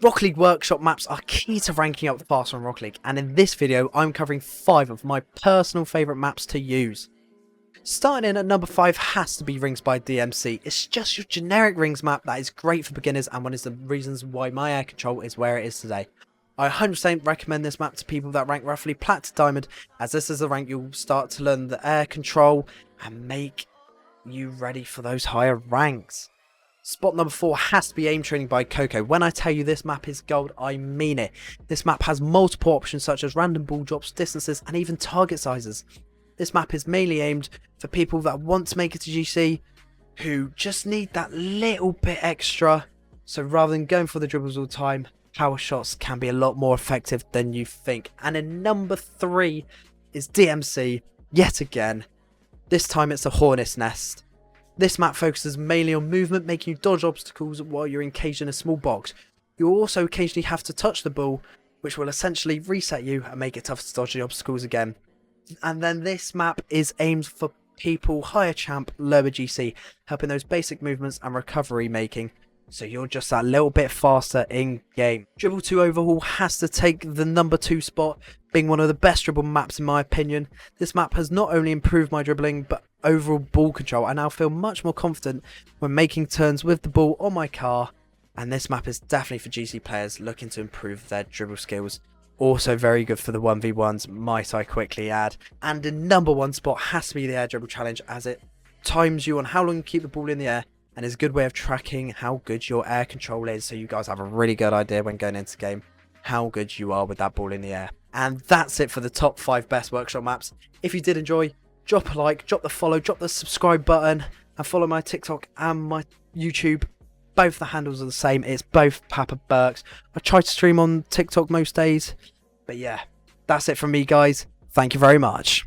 Rocket League Workshop maps are key to ranking up faster in Rocket League, and in this video I'm covering 5 of my personal favourite maps to use. Starting in at number 5 has to be Rings by DMC. It's just your generic Rings map that is great for beginners and one of the reasons why my air control is where it is today. I 100% recommend this map to people that rank roughly Plat to Diamond, as this is the rank you'll start to learn the air control and make you ready for those higher ranks. Spot number 4 has to be Aim Training by Coco. When I tell you this map is gold, I mean it. This map has multiple options such as random ball drops, distances and even target sizes. This map is mainly aimed for people that want to make it to GC, who just need that little bit extra. So rather than going for the dribbles all the time, power shots can be a lot more effective than you think. And in number 3 is DMC, yet again. This time it's a Hornet's Nest. This map focuses mainly on movement, making you dodge obstacles while you're encaged in a small box. You'll also occasionally have to touch the ball, which will essentially reset you and make it tough to dodge the obstacles again. And then this map is aimed for people higher champ, lower GC, helping those basic movements and recovery making, so you're just that little bit faster in game. Dribble 2 Overhaul has to take the number 2 spot, being one of the best dribble maps in my opinion. This map has not only improved my dribbling, but overall ball control. I now feel much more confident when making turns with the ball on my car, and this map is definitely for GC players looking to improve their dribble skills. Also very good for the 1v1s, might I quickly add. And the number 1 spot has to be the air dribble challenge, as it times you on how long you keep the ball in the air and is a good way of tracking how good your air control is, so you guys have a really good idea when going into game how good you are with that ball in the air. And that's it for the top 5 best workshop maps. If you did enjoy, drop a like, drop the follow, drop the subscribe button, and follow my TikTok and my YouTube. Both the handles are the same. It's both Papa Burks. I try to stream on TikTok most days. But yeah, that's it from me, guys. Thank you very much.